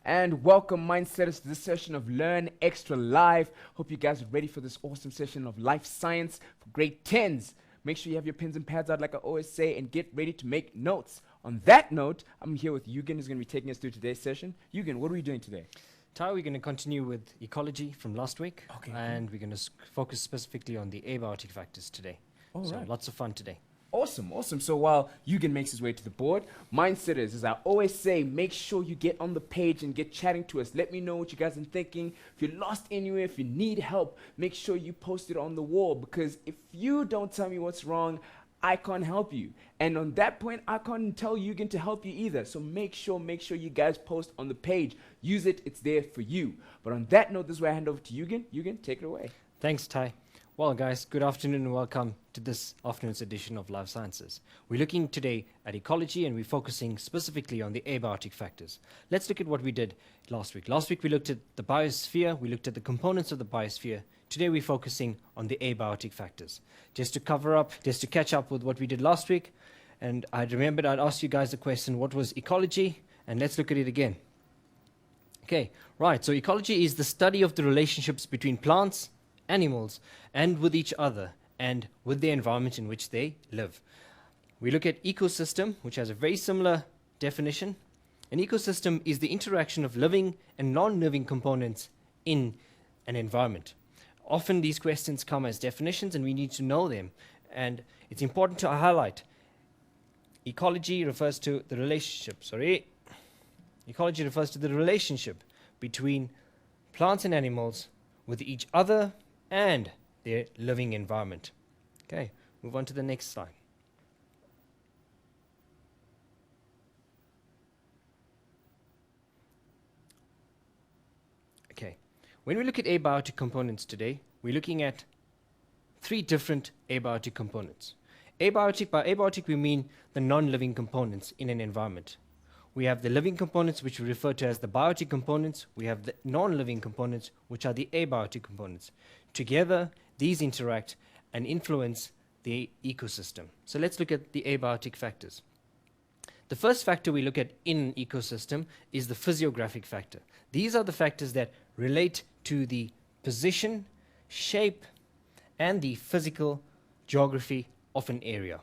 and welcome Mindsetters to this session of Learn Extra Live. Hope you guys are ready for this awesome session of life science for grade 10s. Make sure you have your pens and pads out like I always say and get ready to make notes. On that note, I'm here with Eugen, who's going to be taking us through today's session. Eugen, what are we doing today? Ty, we're going to continue with ecology from last week, Okay, and we're going to focus specifically on the abiotic factors today. Alright. Lots of fun today. Awesome. So while Eugen makes his way to the board, Mindsetters, as I always say, make sure you get on the page and get chatting to us. Let me know what you guys are thinking. If you're lost anywhere, if you need help, make sure you post it on the wall, because if you don't tell me what's wrong, I can't help you. And on that point, I can't tell Eugen to help you either. So make sure you guys post on the page. Use it, it's there for you. But on that note, this is where I hand over to Eugen. Eugen, take it away. Thanks, Ty. Well, guys, good afternoon and welcome to this afternoon's edition of Life Sciences. We're looking today at ecology and we're focusing specifically on the abiotic factors. Let's look at what we did last week. Last week we looked at the biosphere, we looked at the components of the biosphere. Today we're focusing on the abiotic factors. Just to catch up with what we did last week, and I remembered I'd asked you guys the question, what was ecology? And let's look at it again. Okay, right, so ecology is the study of the relationships between plants, animals, and with each other, and with the environment in which they live. We look at ecosystem, which has a very similar definition. An ecosystem is the interaction of living and non-living components in an environment. Often these questions come as definitions and we need to know them, and it's important to highlight ecology refers to the relationship between plants and animals with each other and their living environment. Okay, move on to the next slide. Okay, when we look at abiotic components today, we're looking at three different abiotic components. By abiotic we mean the non-living components in an environment. We have the living components, which we refer to as the biotic components. We have the non-living components, which are the abiotic components. Together, these interact and influence the ecosystem. So let's look at the abiotic factors. The first factor we look at in an ecosystem is the physiographic factor. These are the factors that relate to the position, shape, and the physical geography of an area.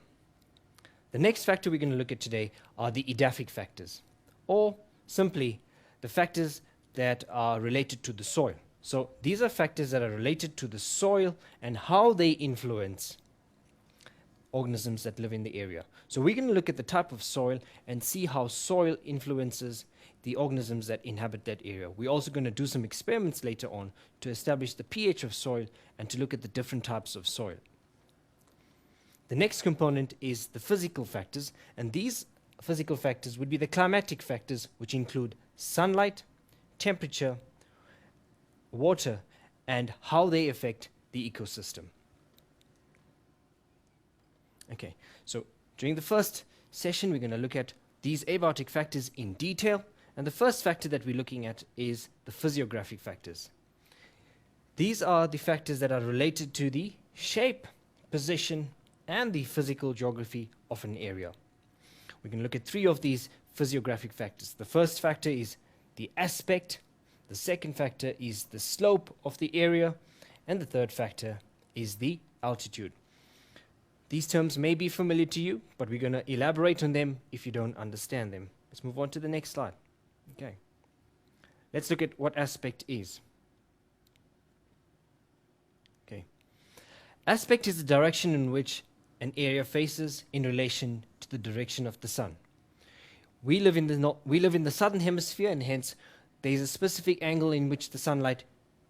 The next factor we're going to look at today are the edaphic factors, or simply the factors that are related to the soil. So these are factors that are related to the soil and how they influence organisms that live in the area. So we're going to look at the type of soil and see how soil influences the organisms that inhabit that area. We're also going to do some experiments later on to establish the pH of soil and to look at the different types of soil. The next component is the physical factors, and these physical factors would be the climatic factors, which include sunlight, temperature, water, and how they affect the ecosystem. Okay, so during the first session, we're going to look at these abiotic factors in detail, and the first factor that we're looking at is the physiographic factors. These are the factors that are related to the shape, position, and the physical geography of an area. We can look at three of these physiographic factors. The first factor is the aspect, the second factor is the slope of the area, and the third factor is the altitude. These terms may be familiar to you, but we're going to elaborate on them if you don't understand them. Let's move on to the next slide. Okay. Let's look at what aspect is. Okay. Aspect is the direction in which an area faces in relation to the direction of the sun. We live in the southern hemisphere, and hence there is a specific angle in which the sunlight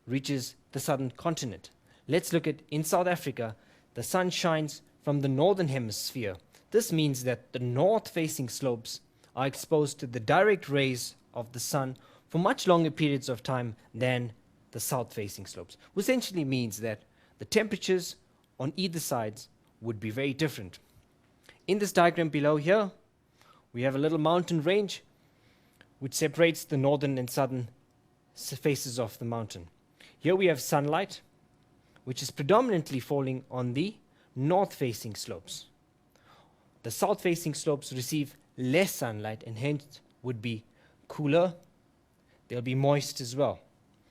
reaches the southern continent. Let's look at in South Africa, the sun shines from the northern hemisphere. This means that the north-facing slopes are exposed to the direct rays of the sun for much longer periods of time than the south-facing slopes, which essentially means that the temperatures on either sides would be very different. In this diagram below here, we have a little mountain range which separates the northern and southern faces of the mountain. Here we have sunlight, which is predominantly falling on the north-facing slopes. The south-facing slopes receive less sunlight and hence would be cooler. they'll be moist as well.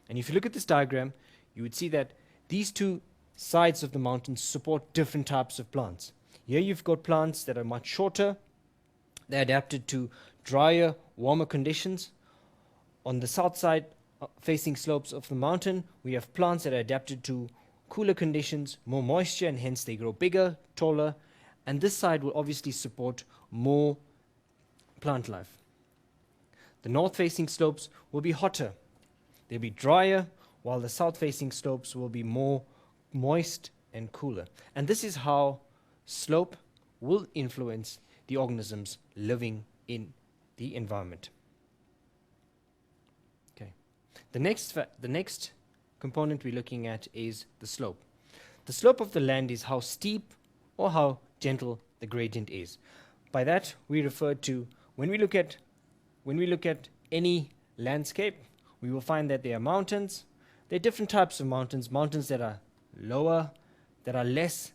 And if you look at this diagram, you would see that these two sides of the mountain support different types of plants. Here you've got plants that are much shorter, they're adapted to drier, warmer conditions. On the south side facing slopes of the mountain, we have plants that are adapted to cooler conditions, more moisture, and hence they grow bigger, taller, and this side will obviously support more plant life. The north facing slopes will be hotter, they'll be drier, while the south facing slopes will be more moist and cooler. And this is how slope will influence the organisms living in the environment. Okay. The next component we're looking at is the slope. The slope of the land is how steep or how gentle the gradient is. By that we refer to when we look at any landscape, we will find that there are mountains. There are different types of mountains, mountains that are lower, that are less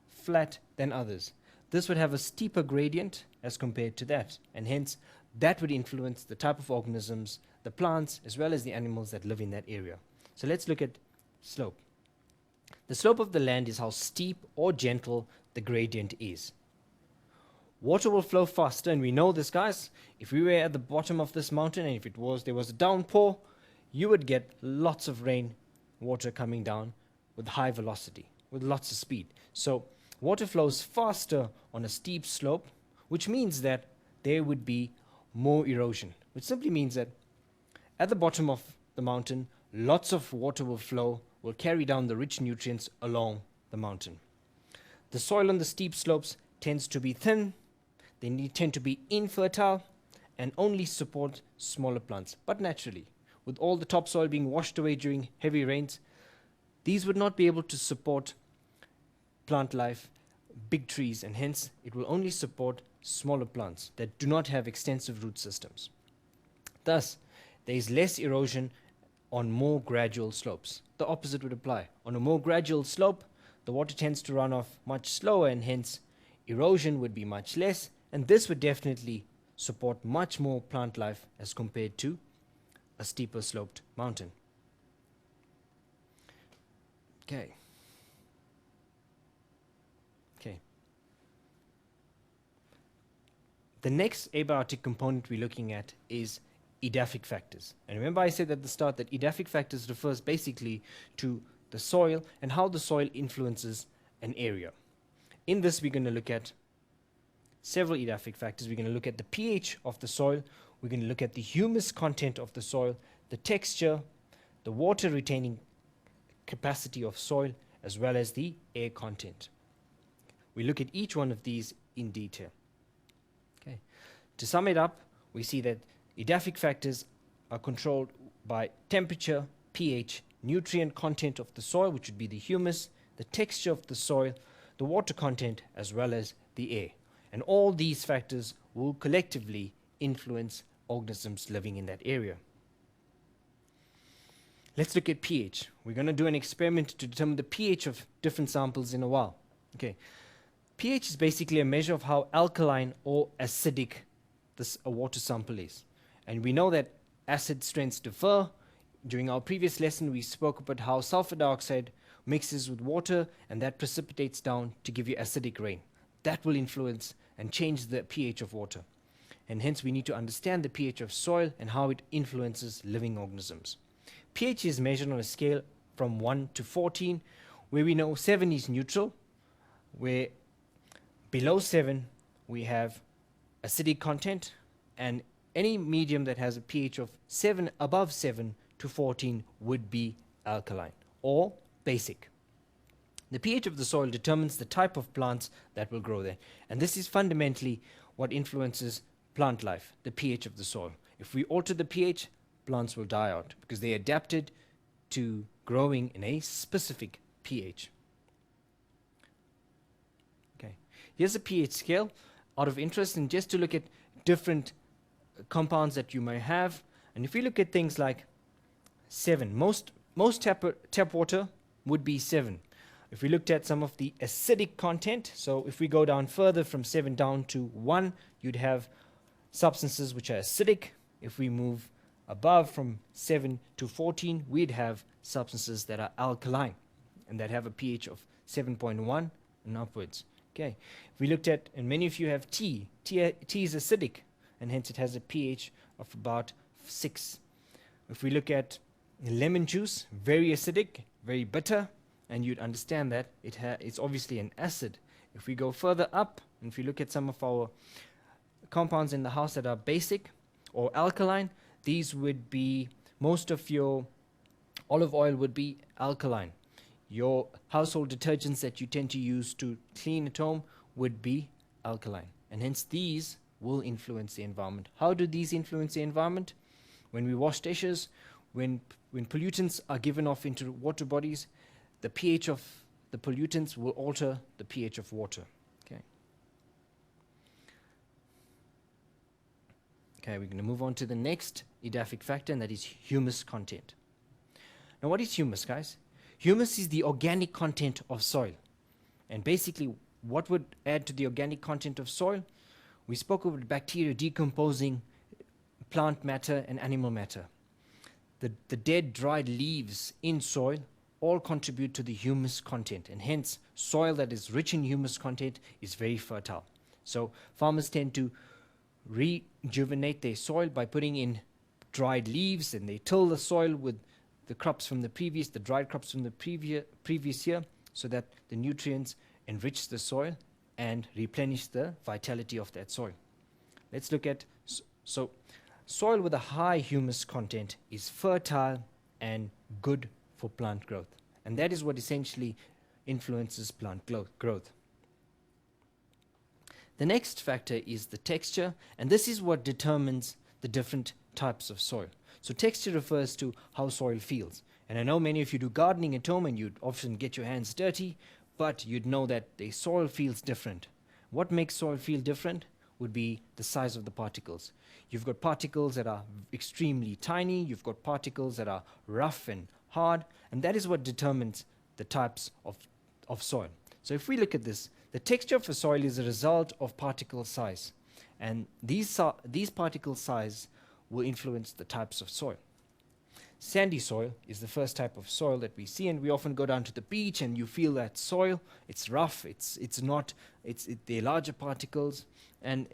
flat than others. This would have a steeper gradient as compared to that, and hence that would influence the type of organisms, the plants, as well as the animals that live in that area. So let's look at slope. The slope of the land is how steep or gentle the gradient is. Water will flow faster, and we know this, guys. If we were at the bottom of this mountain and if there was a downpour, you would get lots of rain water coming down with high velocity, with lots of speed. So water flows faster on a steep slope, which means that there would be more erosion, which simply means that at the bottom of the mountain, lots of water will flow, will carry down the rich nutrients along the mountain. The soil on the steep slopes tends to be thin, they tend to be infertile, and only support smaller plants. But naturally, with all the topsoil being washed away during heavy rains, these would not be able to support plant life, big trees, and hence it will only support smaller plants that do not have extensive root systems. Thus, there is less erosion on more gradual slopes. The opposite would apply. On a more gradual slope, the water tends to run off much slower, and hence erosion would be much less, and this would definitely support much more plant life as compared to a steeper sloped mountain. Okay. The next abiotic component we're looking at is edaphic factors. And remember I said at the start that edaphic factors refers basically to the soil and how the soil influences an area. In this we're going to look at several edaphic factors. We're going to look at the pH of the soil, we're going to look at the humus content of the soil, the texture, the water retaining capacity of soil, as well as the air content. We look at each one of these in detail. Okay. To sum it up, we see that edaphic factors are controlled by temperature, pH, nutrient content of the soil, which would be the humus, the texture of the soil, the water content, as well as the air. And all these factors will collectively influence organisms living in that area. Let's look at pH. We're going to do an experiment to determine the pH of different samples in a while. Okay. pH is basically a measure of how alkaline or acidic a water sample is. And we know that acid strengths differ. During our previous lesson, we spoke about how sulfur dioxide mixes with water and that precipitates down to give you acidic rain. That will influence and change the pH of water. And hence we need to understand the pH of soil and how it influences living organisms. pH is measured on a scale from 1 to 14, where we know 7 is neutral, where below 7 we have acidic content, and any medium that has a pH of 7 above 7 to 14 would be alkaline or basic. The pH of the soil determines the type of plants that will grow there, and this is fundamentally what influences plant life, the pH of the soil. If we alter the pH, plants will die out because they adapted to growing in a specific pH. Okay, here's a pH scale out of interest, and just to look at different compounds that you may have. And if we look at things like 7, most tap water would be 7. If we looked at some of the acidic content, so if we go down further from 7 down to 1, you'd have substances which are acidic. If we move above from 7 to 14, we'd have substances that are alkaline and that have a pH of 7.1 and upwards. Okay, if we looked at, and many of you have tea. Tea is acidic, and hence it has a pH of about 6. If we look at lemon juice, very acidic, very bitter, and you'd understand that it's obviously an acid. If we go further up, and if we look at some of our compounds in the house that are basic or alkaline, these would be, most of your olive oil would be alkaline. Your household detergents that you tend to use to clean at home would be alkaline. And hence these will influence the environment. How do these influence the environment? When we wash dishes, when pollutants are given off into water bodies, the pH of the pollutants will alter the pH of water. Okay, we're going to move on to the next edaphic factor, and that is humus content. Now, what is humus, guys? Humus is the organic content of soil. And basically, what would add to the organic content of soil? We spoke about bacteria decomposing plant matter and animal matter. The dead, dried leaves in soil all contribute to the humus content, and hence soil that is rich in humus content is very fertile. So farmers tend to rejuvenate their soil by putting in dried leaves, and they till the soil with the crops from the dried crops from the previous year, so that the nutrients enrich the soil and replenish the vitality of that soil. Let's look at, so soil with a high humus content is fertile and good for plant growth. And that is what essentially influences plant growth. The next factor is the texture, and this is what determines the different types of soil. So texture refers to how soil feels. And I know many of you do gardening at home and you'd often get your hands dirty, but you'd know that the soil feels different. What makes soil feel different would be the size of the particles. You've got particles that are extremely tiny, you've got particles that are rough and hard, and that is what determines the types of soil. So if we look at this, the texture of a soil is a result of particle size, and these particle size will influence the types of soil. Sandy soil is the first type of soil that we see, and we often go down to the beach and you feel that soil. It's rough, they're larger particles, and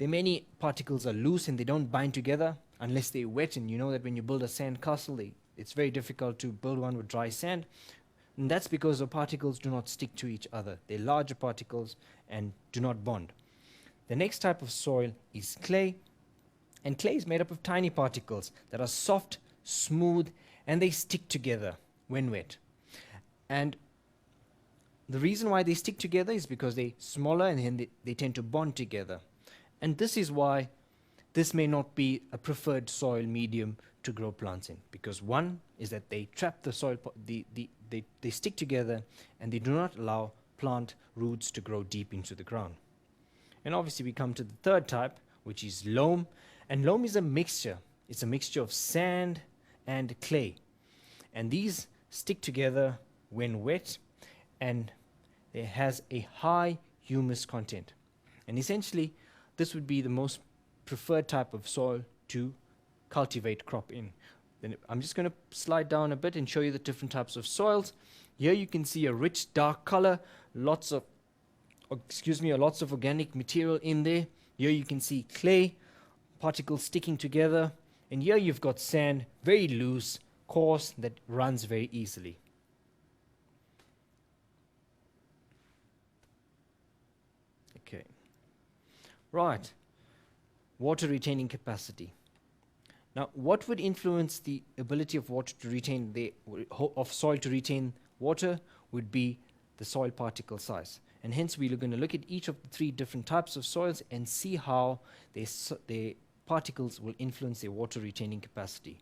many particles are loose and they don't bind together unless they're wet, and you know that when you build a sand castle, it's very difficult to build one with dry sand. And that's because the particles do not stick to each other. They're larger particles and do not bond. The next type of soil is clay. And clay is made up of tiny particles that are soft, smooth, and they stick together when wet. And the reason why they stick together is because they're smaller and they tend to bond together. And this is why this may not be a preferred soil medium to grow plants in. Because one is that they trap the soil, they stick together, and they do not allow plant roots to grow deep into the ground. And obviously we come to the third type, which is loam. And loam is a mixture. It's a mixture of sand and clay. And these stick together when wet, and it has a high humus content. And essentially, this would be the most preferred type of soil to cultivate crop in. Then I'm just going to slide down a bit and show you the different types of soils. Here you can see a rich dark color, lots of organic material in there. Here you can see clay, particles sticking together, and here you've got sand, very loose, coarse, that runs very easily. Okay. Right. Water retaining capacity. Now, what would influence the ability of water to retain soil to retain water would be the soil particle size. And hence we're going to look at each of the three different types of soils and see how their particles will influence their water retaining capacity.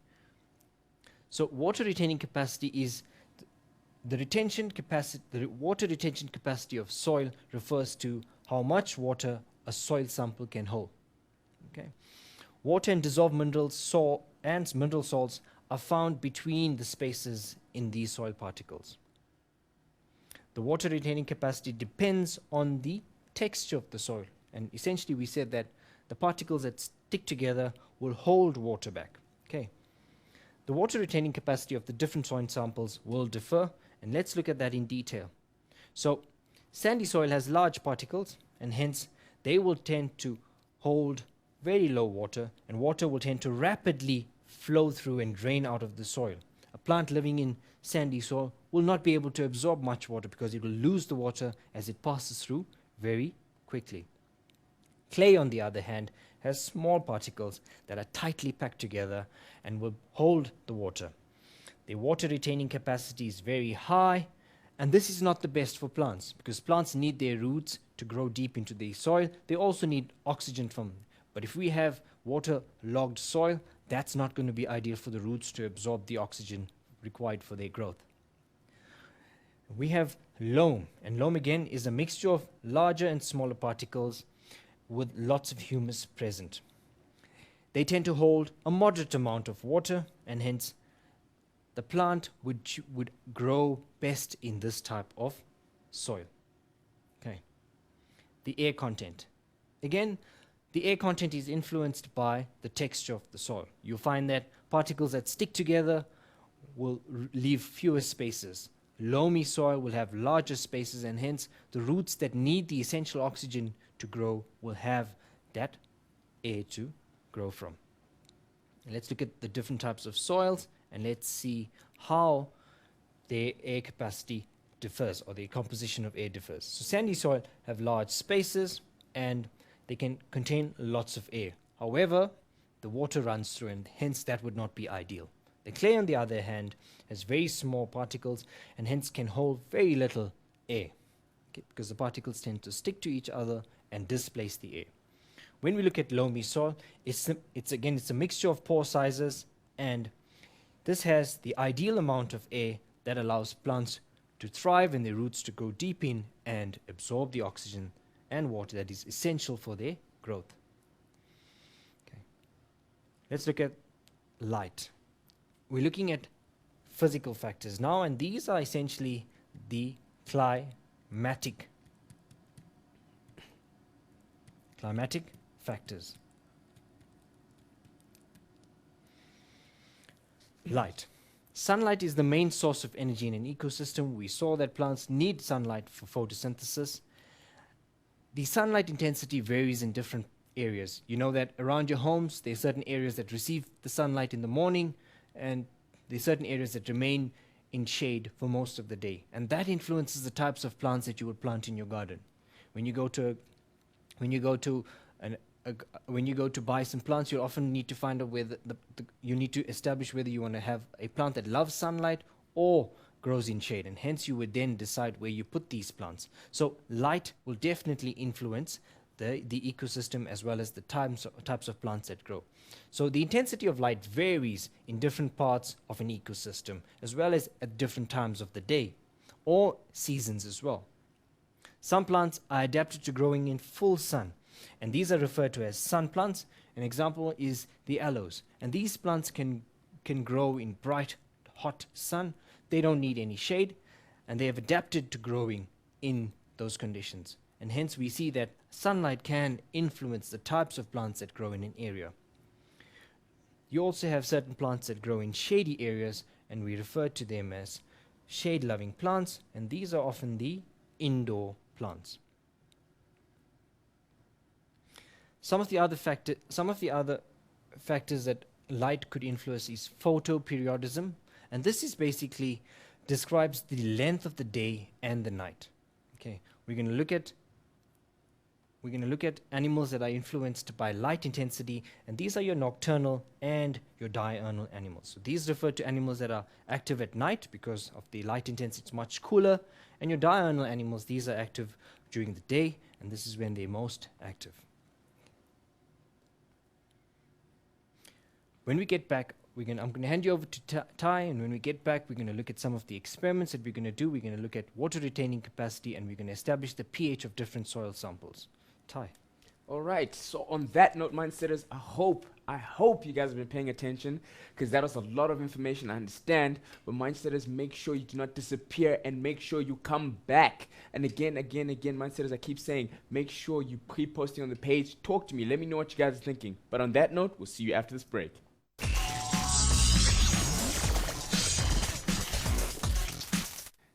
So water retaining capacity is the water retention capacity of soil refers to how much water a soil sample can hold. Okay. Water and dissolved minerals and mineral salts are found between the spaces in these soil particles. The water retaining capacity depends on the texture of the soil. And essentially we said that the particles that stick together will hold water back. Okay. The water retaining capacity of the different soil samples will differ, and let's look at that in detail. So, sandy soil has large particles, and hence they will tend to hold very low water, and water will tend to rapidly flow through and drain out of the soil. A plant living in sandy soil will not be able to absorb much water because it will lose the water as it passes through very quickly. Clay, on the other hand, has small particles that are tightly packed together and will hold the water. Their water retaining capacity is very high, and this is not the best for plants because plants need their roots to grow deep into the soil. They also need oxygen from it. But if we have water-logged soil, that's not going to be ideal for the roots to absorb the oxygen required for their growth. We have loam, and loam again is a mixture of larger and smaller particles with lots of humus present. They tend to hold a moderate amount of water, and hence the plant would grow best in this type of soil. Okay. The air content. Again, the air content is influenced by the texture of the soil. You'll find that particles that stick together will leave fewer spaces. Loamy soil will have larger spaces, and hence the roots that need the essential oxygen to grow will have that air to grow from. And let's look at the different types of soils, and let's see how their air capacity differs, or the composition of air differs. So sandy soil have large spaces and they can contain lots of air. However, the water runs through, and hence that would not be ideal. The clay, on the other hand, has very small particles and hence can hold very little air, okay, because the particles tend to stick to each other and displace the air. When we look at loamy soil, it's a mixture of pore sizes, and this has the ideal amount of air that allows plants to thrive and their roots to go deep in and absorb the oxygen and water that is essential for their growth. Okay. Let's look at light. We're looking at physical factors now, and these are essentially the climatic factors. Light. Sunlight is the main source of energy in an ecosystem. We saw that plants need sunlight for photosynthesis. The sunlight intensity varies in different areas. You know that around your homes, there are certain areas that receive the sunlight in the morning, and there are certain areas that remain in shade for most of the day. And that influences the types of plants that you would plant in your garden. When you go to buy some plants, you often need to find out whether you need to establish whether you want to have a plant that loves sunlight or grows in shade, and hence you would then decide where you put these plants. So light will definitely influence the ecosystem as well as the types of plants that grow. So the intensity of light varies in different parts of an ecosystem as well as at different times of the day or seasons as well. Some plants are adapted to growing in full sun, and these are referred to as sun plants. An example is the aloes, and these plants can grow in bright, hot sun. They don't need any shade, and they have adapted to growing in those conditions. And hence we see that sunlight can influence the types of plants that grow in an area. You also have certain plants that grow in shady areas, and we refer to them as shade-loving plants, and these are often the indoor plants. Some of the other factors that light could influence is photoperiodism, and this is basically describes the length of the day and the night. Okay, we're going to look at animals that are influenced by light intensity, and these are your nocturnal and your diurnal animals. So these refer to animals that are active at night because of the light intensity, it's much cooler, and your diurnal animals, these are active during the day, and this is when they're most active. When we get back, I'm going to hand you over to Ty, and when we get back, we're going to look at some of the experiments that we're going to do. We're going to look at water retaining capacity, and we're going to establish the pH of different soil samples. Ty. All right, so on that note, mindsetters, I hope I hope you guys have been paying attention because that was a lot of information, I understand. But mindsetters, make sure you do not disappear and make sure you come back. And again, mindsetters, I keep saying, make sure you keep posting on the page. Talk to me. Let me know what you guys are thinking. But on that note, we'll see you after this break.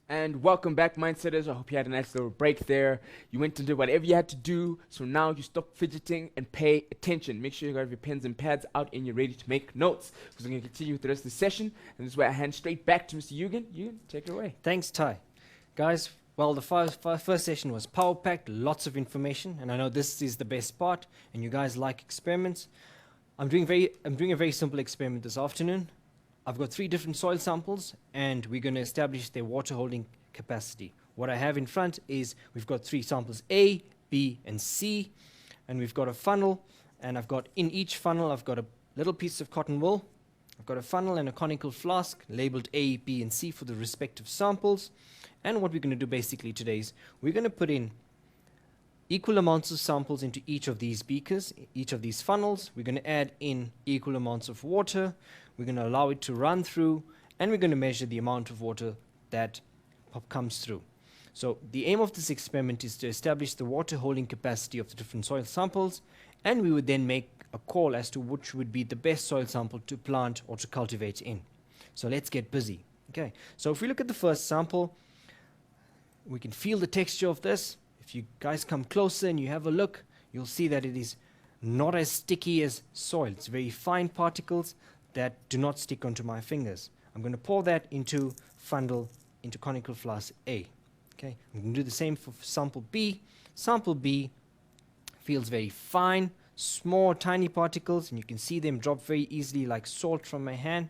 And welcome back, mindsetters. I hope you had a nice little break there. You went and did whatever you had to do. So now you stop fidgeting and pay attention. Make sure you have your pens and pads out and you're ready to make notes. Because we're going to continue with the rest of the session. And this is where I hand straight back to Mr. Eugen. Eugen, take it away. Thanks, Ty. Guys, well, the first session was power-packed, lots of information. And I know this is the best part. And you guys like experiments. I'm doing a very simple experiment this afternoon. I've got 3 different soil samples and we're going to establish their water holding capacity. What I have in front is we've got 3 samples, A, B and C, and we've got a funnel, and I've got in each funnel I've got a little piece of cotton wool. I've got a funnel and a conical flask labeled A, B and C for the respective samples. And what we're going to do basically today is we're going to put in equal amounts of samples into each of these beakers, each of these funnels. We're going to add in equal amounts of water. We're going to allow it to run through, and we're going to measure the amount of water that comes through. So the aim of this experiment is to establish the water holding capacity of the different soil samples, and we would then make a call as to which would be the best soil sample to plant or to cultivate in. So let's get busy. Okay, so if we look at the first sample, we can feel the texture of this. If you guys come closer and you have a look, you'll see that it is not as sticky as soil. It's very fine particles that do not stick onto my fingers. I'm going to pour that into conical flask A. Okay, I'm going to do the same for sample B. Sample B feels very fine, small, tiny particles, and you can see them drop very easily like salt from my hand.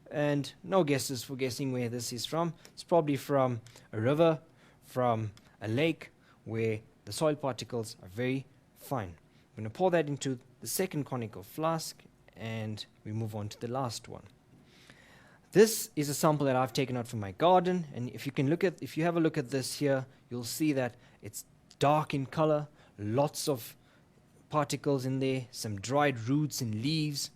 And no guesses for guessing where this is from. It's probably from a river, from a lake, where the soil particles are very fine. I'm going to pour that into the second conical flask, and we move on to the last one. This is a sample that I've taken out from my garden, and if you have a look at this here, you'll see that it's dark in color, lots of particles in there, some dried roots and leaves,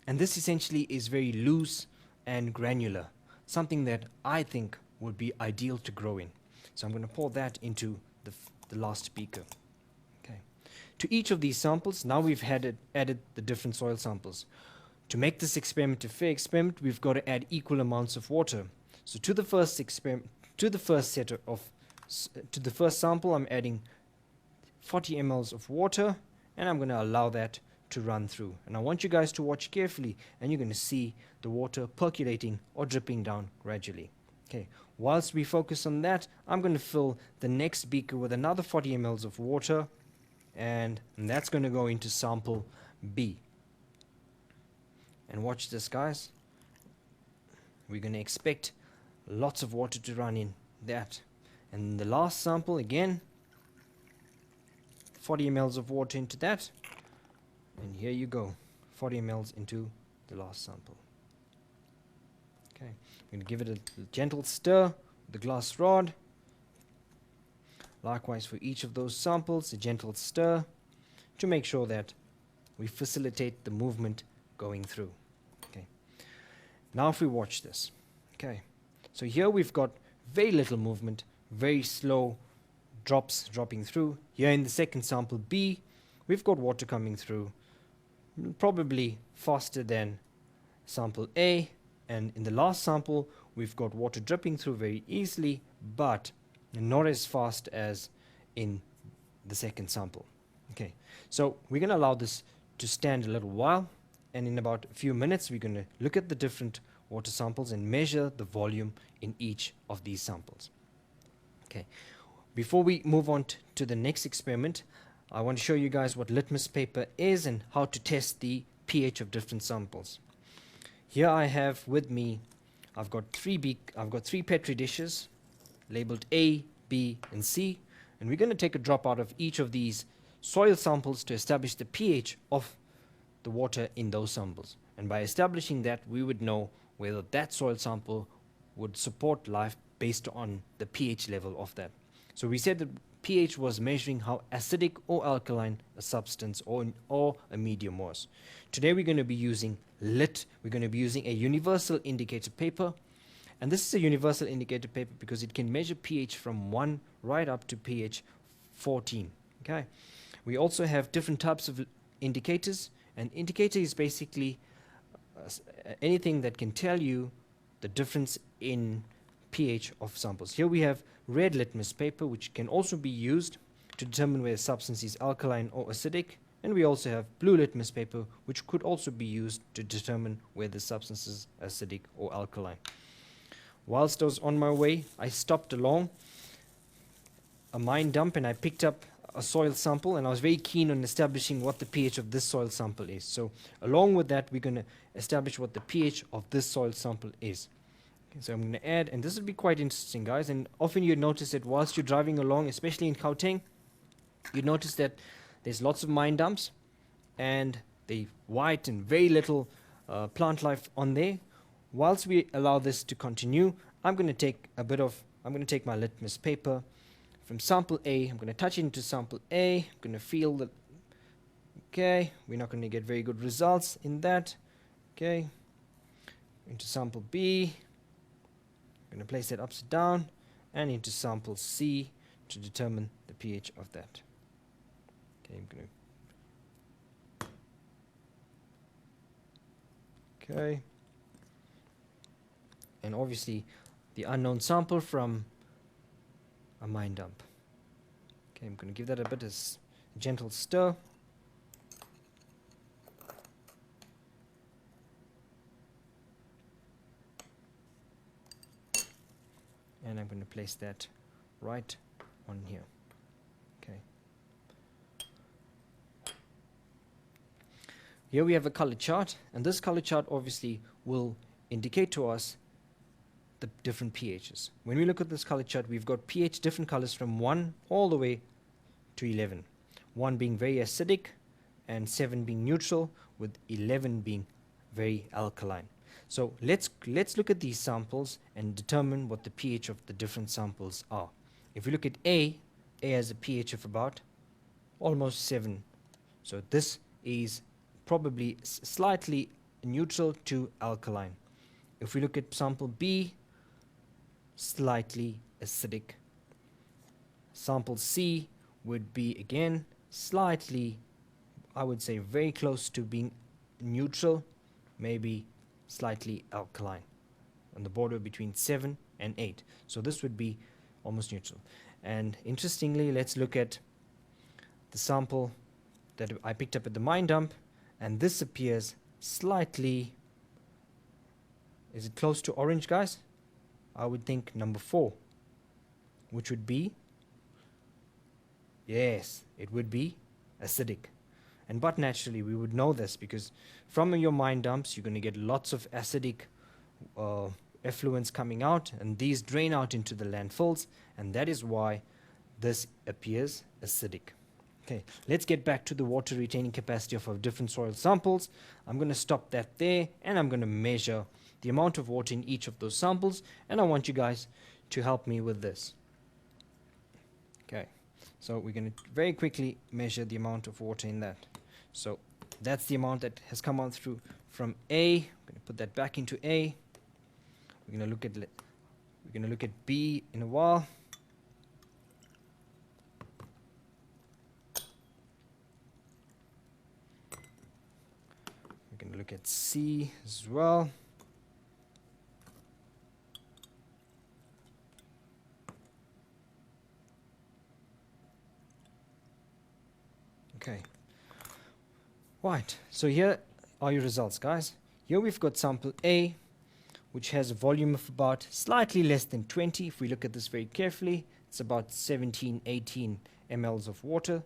and this essentially is very loose and granular, something that I think would be ideal to grow in. So I'm going to pour that into the last beaker. Okay. To each of these samples, now we've added the different soil samples. To make this experiment a fair experiment, we've got to add equal amounts of water. So to the first sample, I'm adding 40 mLs of water, and I'm going to allow that to run through. And I want you guys to watch carefully, and you're going to see the water percolating or dripping down gradually. Okay. Whilst we focus on that, I'm going to fill the next beaker with another 40 mLs of water, and that's going to go into sample B. And watch this, guys. We're going to expect lots of water to run in that. And the last sample, again, 40 mLs of water into that. And here you go, 40 mLs into the last sample. Okay, I'm going to give it a gentle stir with the glass rod. Likewise for each of those samples, a gentle stir to make sure that we facilitate the movement going through. Okay. Now if we watch this. Okay. So here we've got very little movement, very slow drops dropping through. Here in the second sample B, we've got water coming through, probably faster than sample A. And in the last sample, we've got water dripping through very easily, but not as fast as in the second sample. Okay, so we're going to allow this to stand a little while, and in about a few minutes, we're going to look at the different water samples and measure the volume in each of these samples. Okay, before we move on to the next experiment, I want to show you guys what litmus paper is and how to test the pH of different samples. Here I have with me, I've got three Petri dishes labeled A, B, and C, and we're going to take a drop out of each of these soil samples to establish the pH of the water in those samples. And by establishing that, we would know whether that soil sample would support life based on the pH level of that. So we said that pH was measuring how acidic or alkaline a substance or a medium was. Today we're going to be using LIT. We're going to be using a universal indicator paper. And this is a universal indicator paper because it can measure pH from 1 right up to pH 14. Okay. We also have different types of indicators. An indicator is basically anything that can tell you the difference in pH of samples. Here we have red litmus paper, which can also be used to determine whether a substance is alkaline or acidic. And we also have blue litmus paper, which could also be used to determine whether the substance is acidic or alkaline. Whilst I was on my way, I stopped along a mine dump and I picked up a soil sample, and I was very keen on establishing what the pH of this soil sample is. So along with that, we're going to establish what the pH of this soil sample is. Okay, so I'm going to add, and this will be quite interesting, guys, and often you notice that whilst you're driving along, especially in Gauteng, you notice that there's lots of mine dumps and they're white and very little plant life on there. Whilst we allow this to continue, I'm going to take my litmus paper from sample A. I'm going to touch it into sample A. I'm going to feel that, okay, we're not going to get very good results in that. Okay, into sample B. I'm going to place that upside down, and into sample C to determine the pH of that. Okay, I'm going to, okay, and obviously the unknown sample from a mine dump. Okay, I'm going to give that a bit of gentle stir. And I'm going to place that right on here. Okay. Here we have a color chart, and this color chart obviously will indicate to us the different pHs. When we look at this color chart, we've got pH different colors from 1 all the way to 11. 1 being very acidic and 7 being neutral, with 11 being very alkaline. So let's look at these samples and determine what the pH of the different samples are. If we look at A has a pH of about almost 7. So this is probably slightly neutral to alkaline. If we look at sample B, slightly acidic. Sample C would be again slightly, I would say very close to being neutral, maybe slightly alkaline, on the border between 7 and 8. So this would be almost neutral. And interestingly, let's look at the sample that I picked up at the mine dump, and this appears slightly, is it close to orange, guys? I would think number 4, which would be, yes, it would be acidic. And but naturally we would know this because from your mine dumps you're going to get lots of acidic effluents coming out, and these drain out into the landfills, and that is why this appears acidic. Okay, let's get back to the water retaining capacity of our different soil samples. I'm going to stop that there, and I'm going to measure the amount of water in each of those samples, and I want you guys to help me with this. Okay, so we're going to very quickly measure the amount of water in that. So that's the amount that has come out through from A. I'm going to put that back into A. We're going to look at B in a while. We're going to look at C as well. Okay. Right, so here are your results, guys. Here we've got sample A, which has a volume of about slightly less than 20. If we look at this very carefully, it's about 17, 18 mLs of water.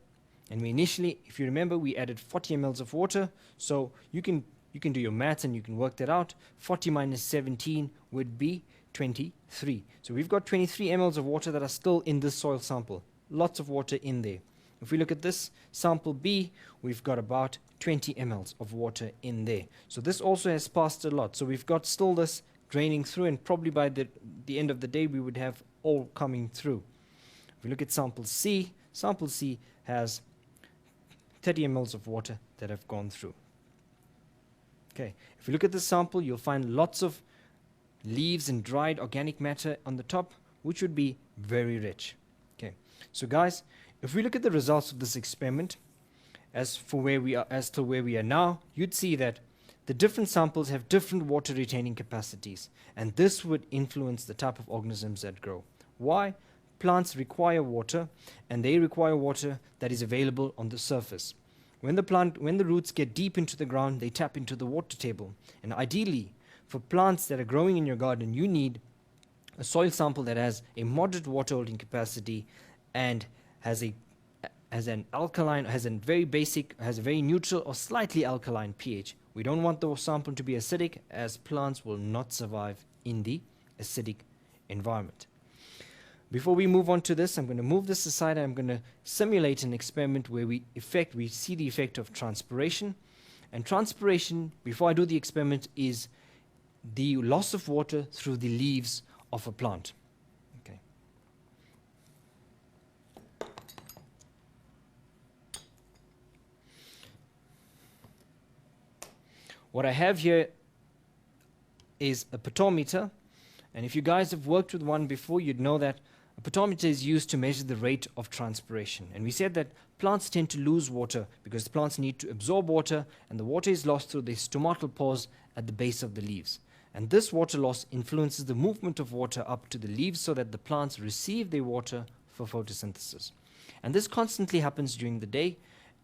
And we initially, if you remember, we added 40 mLs of water. So you can do your maths and you can work that out. 40 minus 17 would be 23. So we've got 23 mLs of water that are still in this soil sample. Lots of water in there. If we look at this sample B, we've got about 20 mLs of water in there. So this also has passed a lot. So we've got still this draining through, and probably by the end of the day we would have all coming through. If we look at sample C has 30 mLs of water that have gone through. Okay, if you look at the sample, you'll find lots of leaves and dried organic matter on the top, which would be very rich. Okay, so guys, if we look at the results of this experiment, as to where we are now, you'd see that the different samples have different water retaining capacities, and this would influence the type of organisms that grow. Why? Plants require water, and they require water that is available on the surface. When the roots get deep into the ground, they tap into the water table. And ideally, for plants that are growing in your garden, you need a soil sample that has a moderate water holding capacity and has a very neutral or slightly alkaline pH. We don't want the sample to be acidic, as plants will not survive in the acidic environment. Before we move on to this, I'm going to move this aside and I'm going to simulate an experiment where we see the effect of transpiration. And transpiration, before I do the experiment, is the loss of water through the leaves of a plant. Okay. What I have here is a potometer, and if you guys have worked with one before, you'd know that a potometer is used to measure the rate of transpiration. And we said that plants tend to lose water because plants need to absorb water, and the water is lost through the stomatal pores at the base of the leaves. And this water loss influences the movement of water up to the leaves so that the plants receive their water for photosynthesis. And this constantly happens during the day,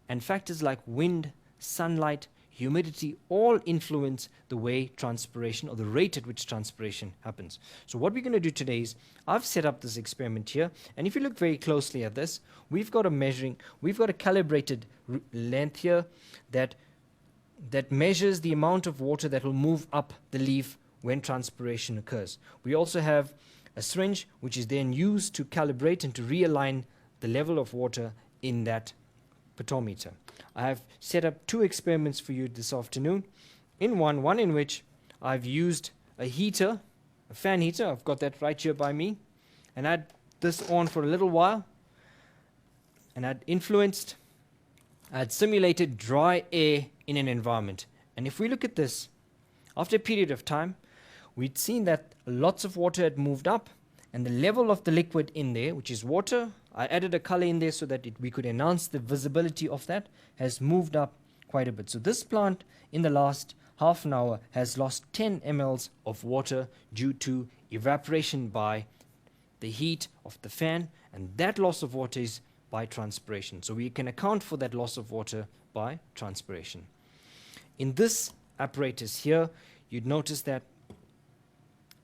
and factors like wind, sunlight, humidity all influence the way transpiration, or the rate at which transpiration happens. So what we're going to do today is, I've set up this experiment here, and if you look very closely at this, we've got a calibrated length here that measures the amount of water that will move up the leaf when transpiration occurs. We also have a syringe which is then used to calibrate and to realign the level of water in that potometer. I have set up two experiments for you this afternoon. One in which I've used a fan heater, I've got that right here by me, and I had this on for a little while, and I had simulated dry air in an environment. And if we look at this, after a period of time, we'd seen that lots of water had moved up, and the level of the liquid in there, which is water, I added a color in there so that we could enhance the visibility of that, has moved up quite a bit. So this plant in the last half an hour has lost 10 mLs of water due to evaporation by the heat of the fan, and that loss of water is by transpiration. So we can account for that loss of water by transpiration. In this apparatus here, you'd notice that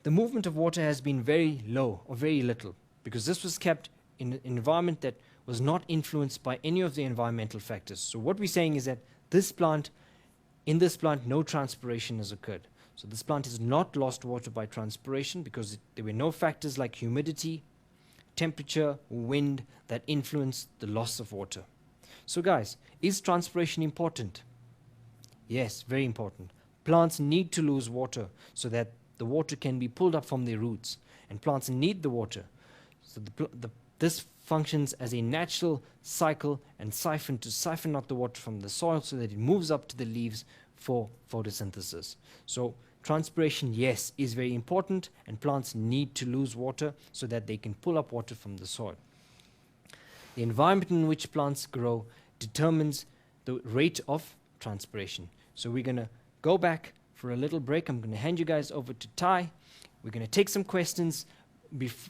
the movement of water has been very low or very little, because this was kept in an environment that was not influenced by any of the environmental factors. So what we're saying is that in this plant, no transpiration has occurred. So this plant has not lost water by transpiration because there were no factors like humidity, temperature, wind that influenced the loss of water. So guys, is transpiration important? Yes, very important. Plants need to lose water so that the water can be pulled up from their roots, and plants need the water. So this functions as a natural cycle and siphon to siphon out the water from the soil so that it moves up to the leaves for photosynthesis. So transpiration, yes, is very important, and plants need to lose water so that they can pull up water from the soil. The environment in which plants grow determines the rate of transpiration. So we're going to go back for a little break. I'm going to hand you guys over to Ty. We're going to take some questions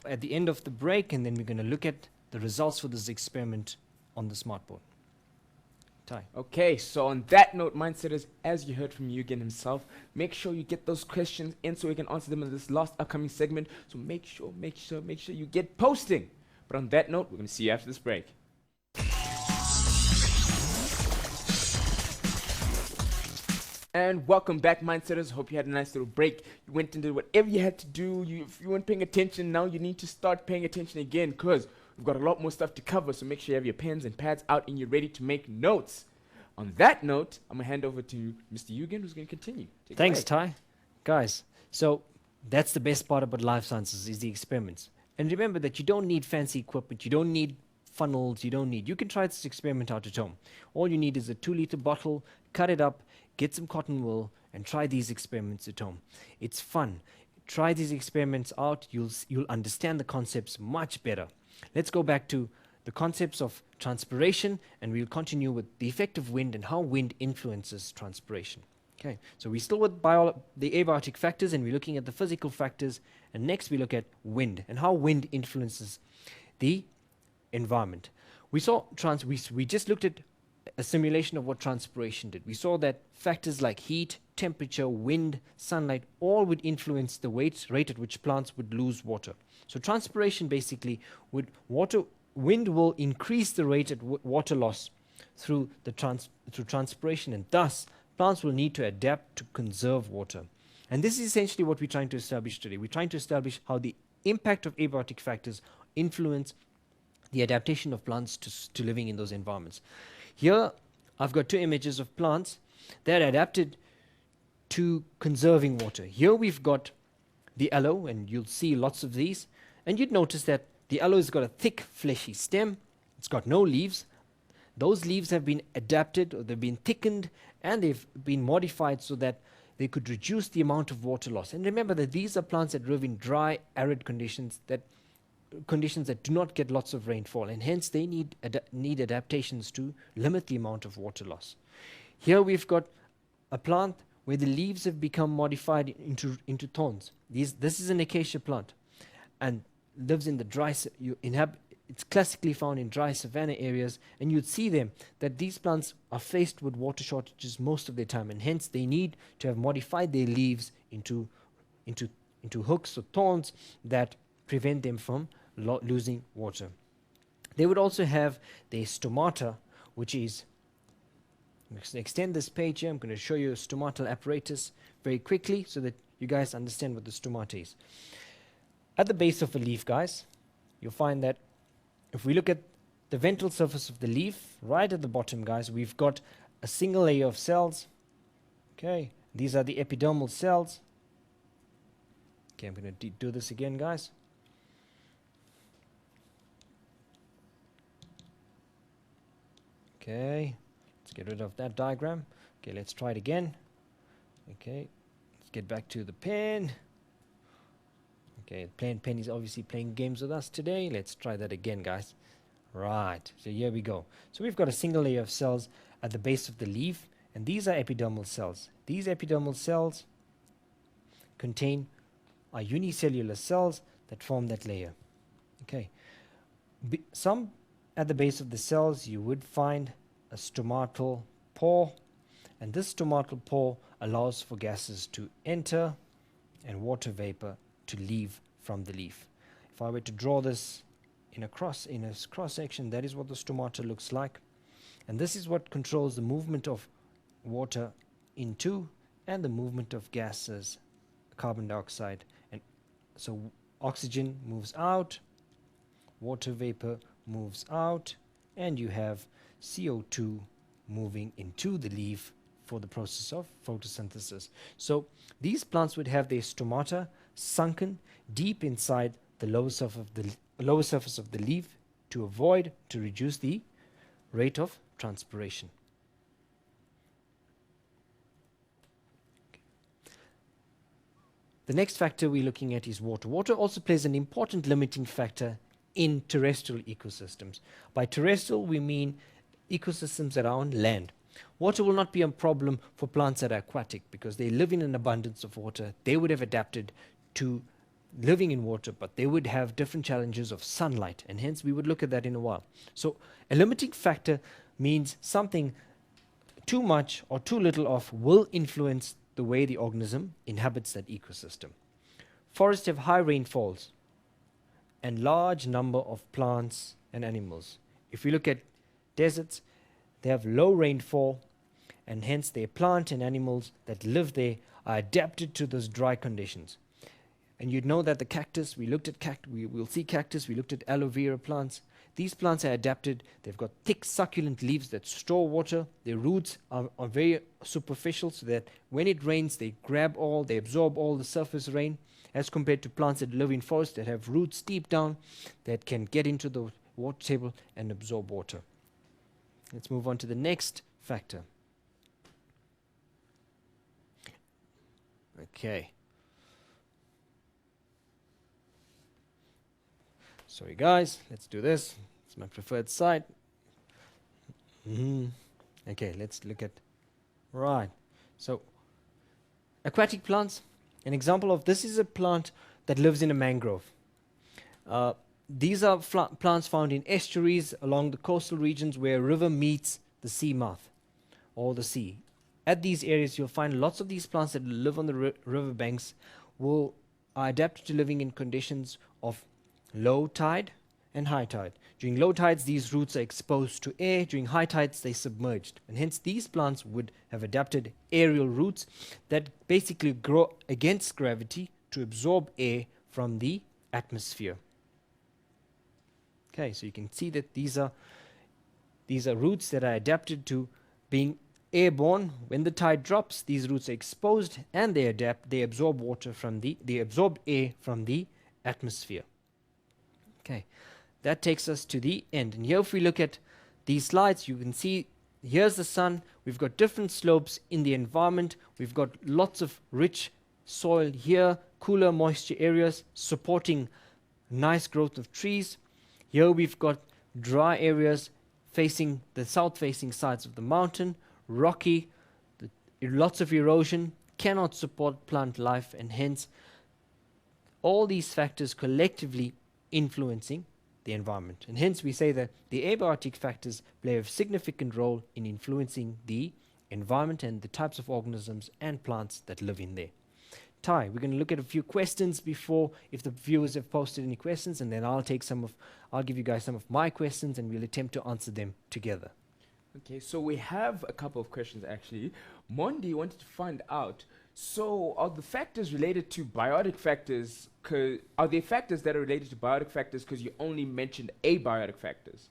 at the end of the break, and then we're going to look at the results for this experiment on the smartboard. Ty. Okay, so on that note, mindsetters, as you heard from Eugen himself, make sure you get those questions in so we can answer them in this last upcoming segment. So make sure you get posting. But on that note, we're going to see you after this break. And welcome back, mindsetters. Hope you had a nice little break. You went and did whatever you had to do. If you weren't paying attention, now you need to start paying attention again, because we've got a lot more stuff to cover. So make sure you have your pens and pads out and you're ready to make notes. On that note, I'm going to hand over to Mr. Eugen, who's going to continue. Thanks, Ty. Guys, so that's the best part about life sciences, is the experiments. And remember that you don't need fancy equipment, you don't need funnels, you can try this experiment out at home. All you need is a 2-liter bottle, cut it up, get some cotton wool, and try these experiments at home. It's fun. Try these experiments out, you'll understand the concepts much better. Let's go back to the concepts of transpiration, and we'll continue with the effect of wind and how wind influences transpiration. Okay, so we're still with the abiotic factors, and we're looking at the physical factors, and next we look at wind and how wind influences the environment. We just looked at a simulation of what transpiration did. We saw that factors like heat, temperature, wind, sunlight all would influence the rate at which plants would lose water. So transpiration basically wind will increase the rate at water loss through transpiration, and thus plants will need to adapt to conserve water. And this is essentially what we're trying to establish today. We're trying to establish how the impact of abiotic factors influence the adaptation of plants to living in those environments. Here, I've got 2 images of plants that adapted to conserving water. Here we've got the aloe, and you'll see lots of these. And you'd notice that the aloe has got a thick, fleshy stem. It's got no leaves. Those leaves have been adapted, or they've been thickened, and they've been modified so that they could reduce the amount of water loss. And remember that these are plants that live in dry, arid conditions that do not get lots of rainfall, and hence they need adaptations to limit the amount of water loss. Here we've got a plant where the leaves have become modified into thorns. This is an acacia plant, and lives in the it's classically found in dry savanna areas, and you'd see that these plants are faced with water shortages most of their time, and hence they need to have modified their leaves into hooks or thorns that prevent them from losing water. They would also have their stomata, which is, I'm going to extend this page here. I'm going to show you a stomatal apparatus very quickly so that you guys understand what the stomata is. At the base of a leaf, guys, you'll find that if we look at the ventral surface of the leaf, right at the bottom, guys, we've got a single layer of cells. Okay, these are the epidermal cells. Okay, I'm going to do this again, guys. Okay, let's get rid of that diagram. Okay, let's try it again. Okay, let's get back to the pen. Okay, pen is obviously playing games with us today. Let's try that again, guys. Right, so here we go. So we've got a single layer of cells at the base of the leaf, and these are epidermal cells. These epidermal cells are unicellular cells that form that layer. Okay, some at the base of the cells you would find a stomatal pore, and this stomatal pore allows for gases to enter and water vapor to leave from the leaf. If I were to draw this in a cross section, that is what the stomata looks like, and this is what controls the movement of water into and the movement of gases, carbon dioxide, and so oxygen moves out, water vapor moves out, and you have CO2 moving into the leaf for the process of photosynthesis. So these plants would have their stomata sunken deep inside the lower surface of the leaf to reduce the rate of transpiration. The next factor we're looking at is water. Water also plays an important limiting factor in terrestrial ecosystems. By terrestrial, we mean ecosystems that are on land. Water will not be a problem for plants that are aquatic because they live in an abundance of water. They would have adapted to living in water, but they would have different challenges of sunlight, and hence we would look at that in a while. So a limiting factor means something too much or too little of will influence the way the organism inhabits that ecosystem. Forests have high rainfalls and large number of plants and animals. If we look at deserts, they have low rainfall, and hence their plant and animals that live there are adapted to those dry conditions. And you'd know that the cactus, we'll see cactus, we looked at aloe vera plants. These plants are adapted. They've got thick succulent leaves that store water. Their roots are very superficial so that when it rains, they absorb all the surface rain. as compared to plants that live in forests that have roots deep down that can get into the water table and absorb water. Let's move on to the next factor. Okay. Sorry guys, let's do this. It's my preferred site. Okay, let's look at, right. So, aquatic plants, an example of this is a plant that lives in a mangrove. These are plants found in estuaries along the coastal regions where a river meets the sea mouth or the sea. At these areas, you'll find lots of these plants that live on the river banks are adapted to living in conditions of low tide and high tide. During low tides, these roots are exposed to air. During high tides, they submerged. And hence, these plants would have adapted aerial roots that basically grow against gravity to absorb air from the atmosphere. Okay, so you can see that these are roots that are adapted to being airborne. When the tide drops, these roots are exposed and they absorb water from they absorb air from the atmosphere. Okay, that takes us to the end. And here if we look at these slides, you can see here's the sun. We've got different slopes in the environment. We've got lots of rich soil here, cooler moisture areas supporting nice growth of trees. Here we've got dry areas facing the south-facing sides of the mountain, rocky, lots of erosion, cannot support plant life, and hence all these factors collectively influencing the environment. And hence we say that the abiotic factors play a significant role in influencing the environment and the types of organisms and plants that live in there. Ty, we're going to look at a few questions before, if the viewers have posted any questions, and then I'll give you guys some of my questions and we'll attempt to answer them together. Okay, so we have a couple of questions actually. Mondi wanted to find out, so are the factors related to biotic factors, are there factors that are related to biotic factors because you only mentioned abiotic factors?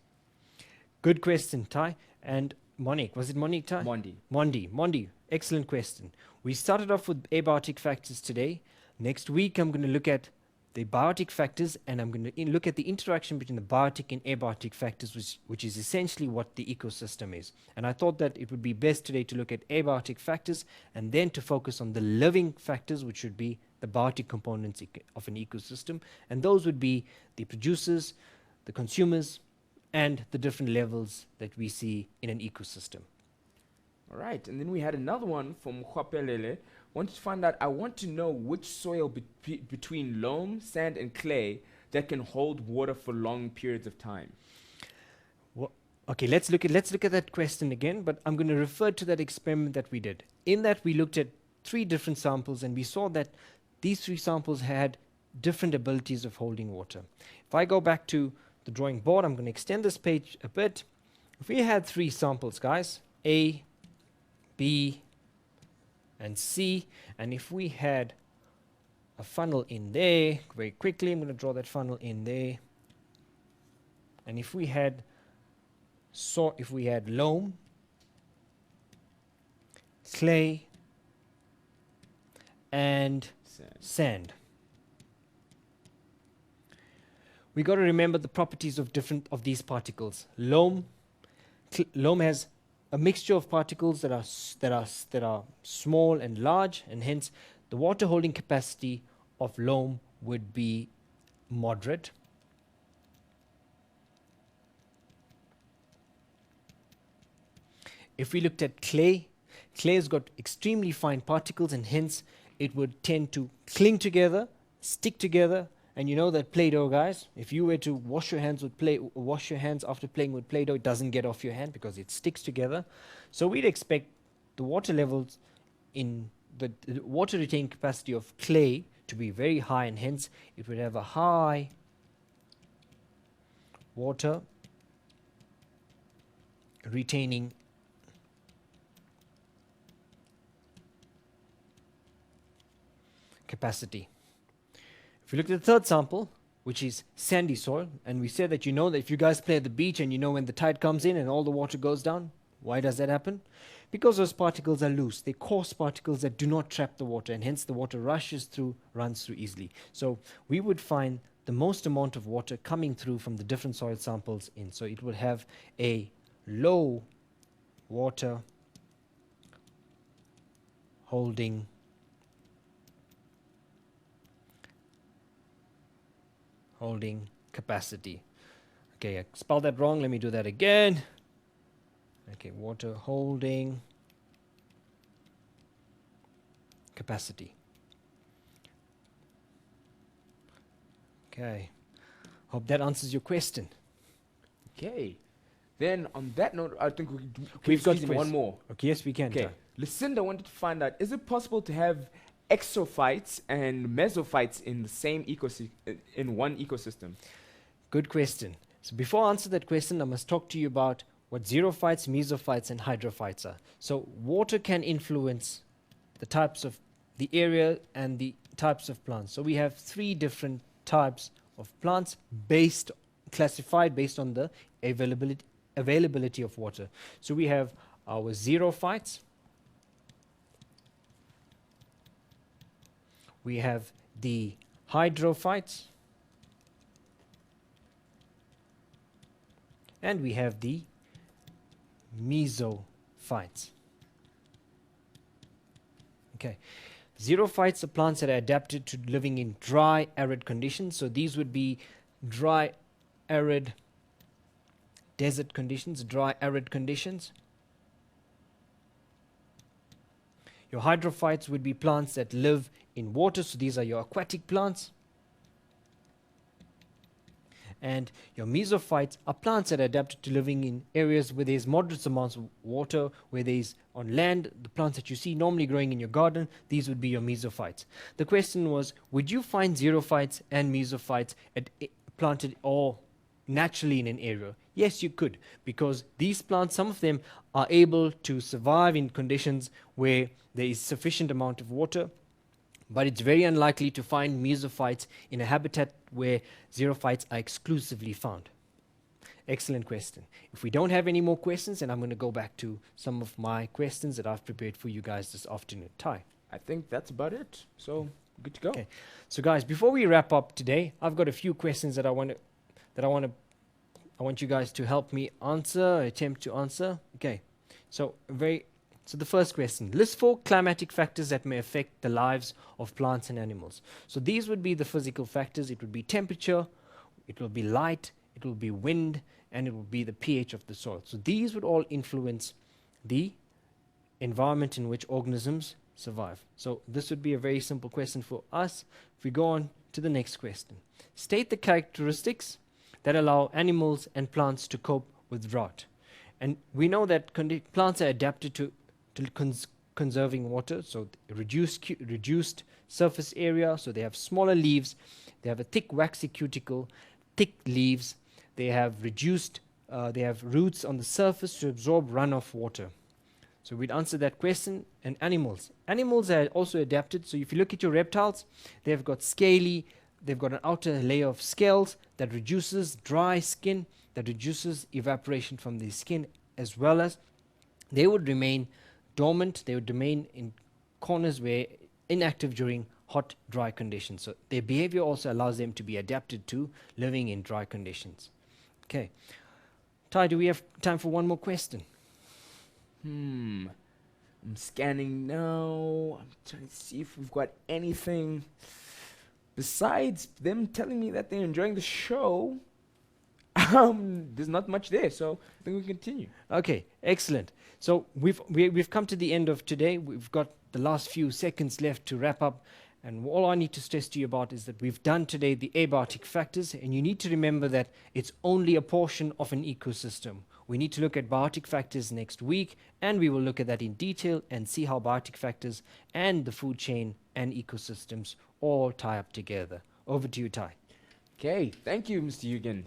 Good question, Ty. And Monique, was it Monique, Ty? Mondi. Excellent question. We started off with abiotic factors today. Next week, I'm going to look at the biotic factors, and I'm going to look at the interaction between the biotic and abiotic factors, which is essentially what the ecosystem is. And I thought that it would be best today to look at abiotic factors and then to focus on the living factors, which would be the biotic components of an ecosystem. And those would be the producers, the consumers, and the different levels that we see in an ecosystem. All right, and then we had another one from Khwapelele. Wanted to find out, I want to know which soil between loam, sand, and clay that can hold water for long periods of time. Well, okay, let's look at that question again, but I'm going to refer to that experiment that we did. In that, we looked at 3 different samples, and we saw that these 3 samples had different abilities of holding water. If I go back to the drawing board, I'm going to extend this page a bit. If we had 3 samples, guys, A, B, and C, and if we had a funnel in there, very quickly, I'm going to draw that funnel in there, and if we had loam, clay, and sand. We got to remember the properties of different of these particles. Loam has a mixture of particles that are small and large, and hence the water holding capacity of loam would be moderate. If we looked at clay has got extremely fine particles, and hence it would tend to cling together, stick together. And you know that Play-Doh, guys, if you were to wash your hands after playing with Play-Doh, it doesn't get off your hand because it sticks together. So we'd expect the water levels in the water retaining capacity of clay to be very high, and hence it would have a high water retaining capacity. If you look at the third sample, which is sandy soil, and we said that that if you guys play at the beach and when the tide comes in and all the water goes down, Why does that happen? Because those particles are loose. They're coarse particles that do not trap the water, and hence the water runs through easily. So we would find the most amount of water coming through from the different soil samples in. So it will have a low water holding capacity. Okay, I spelled that wrong. Let me do that again. Okay, water holding capacity. Okay, hope that answers your question. Okay. Then on that note, I think We've got squeeze in one more. Okay, yes, we can. Okay. Ty. Lucinda wanted to find out, is it possible to have exophytes and mesophytes in the same in one ecosystem? Good question. So before I answer that question, I must talk to you about what xerophytes, mesophytes, and hydrophytes are. So water can influence the types of the area and the types of plants. So we have 3 different types of plants classified based on the availability of water. So we have our xerophytes, we have the hydrophytes, and we have the mesophytes. Okay. Xerophytes are plants that are adapted to living in dry, arid conditions. So these would be dry, arid, desert conditions, dry, arid conditions. Your hydrophytes would be plants that live in water. So these are your aquatic plants. And your mesophytes are plants that are adapted to living in areas where there's moderate amounts of water, where there's on land, the plants that you see normally growing in your garden, these would be your mesophytes. The question was, would you find xerophytes and mesophytes planted or naturally in an area? Yes, you could, because these plants, some of them are able to survive in conditions where there is sufficient amount of water, but it's very unlikely to find mesophytes in a habitat where xerophytes are exclusively found. Excellent question. If we don't have any more questions, then I'm going to go back to some of my questions that I've prepared for you guys this afternoon. Ty? I think that's about it. So good to go. Okay. So guys, before we wrap up today, I've got a few questions that I want you guys to help me attempt to answer. Okay. So the first question, list 4 climatic factors that may affect the lives of plants and animals. So these would be the physical factors. It would be temperature, it will be light, it will be wind, and it will be the pH of the soil. So these would all influence the environment in which organisms survive. So this would be a very simple question for us. If we go on to the next question, state the characteristics that allow animals and plants to cope with drought. And we know that plants are adapted to conserving water, so reduced surface area, so they have smaller leaves, they have a thick waxy cuticle, thick leaves, they have they have roots on the surface to absorb runoff water. So we'd answer that question. And animals are also adapted. So if you look at your reptiles, they've got an outer layer of scales that reduces dry skin, that reduces evaporation from the skin, as well as they would remain dormant, they would remain in corners where inactive during hot, dry conditions. So their behavior also allows them to be adapted to living in dry conditions. Okay. Ty, do we have time for one more question? I'm scanning now. I'm trying to see if we've got anything besides them telling me that they're enjoying the show. There's not much there, so I think we continue. Okay, excellent. So we've come to the end of today. We've got the last few seconds left to wrap up, and all I need to stress to you about is that we've done today the abiotic factors, and you need to remember that it's only a portion of an ecosystem. We need to look at biotic factors next week, and we will look at that in detail and see how biotic factors and the food chain and ecosystems all tie up together. Over to you, Ty. Okay, thank you, Mr. Eugen.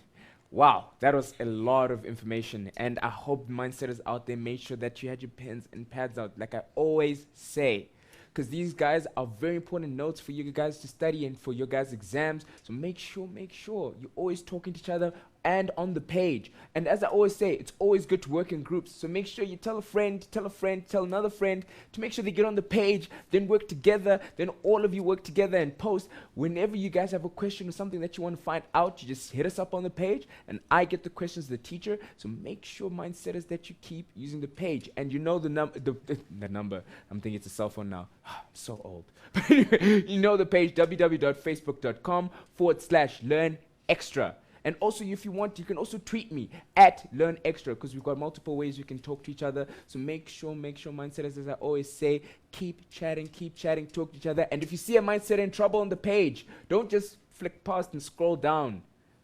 Wow, that was a lot of information, and I hope mindsetters out there made sure that you had your pens and pads out, like I always say, because these guys are very important notes for you guys to study and for your guys' exams. So make sure you're always talking to each other and on the page. And as I always say, it's always good to work in groups. So make sure you tell a friend, tell another friend to make sure they get on the page, then work together, then all of you work together and post. Whenever you guys have a question or something that you want to find out, you just hit us up on the page and I get the questions as the teacher. So make sure, mindset, is that you keep using the page. And you know the number. I'm thinking it's a cell phone now. I'm so old. But anyway, you know the page, www.facebook.com/learn extra. And also, if you want, you can also tweet me at Learn Extra, because we've got multiple ways you can talk to each other. So make sure, mindsetters, as I always say, keep chatting, talk to each other. And if you see a mindsetter in trouble on the page, don't just flick past and scroll down.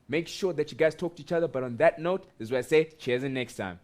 Make sure that you guys talk to each other. But on that note, this is where I say, cheers and next time.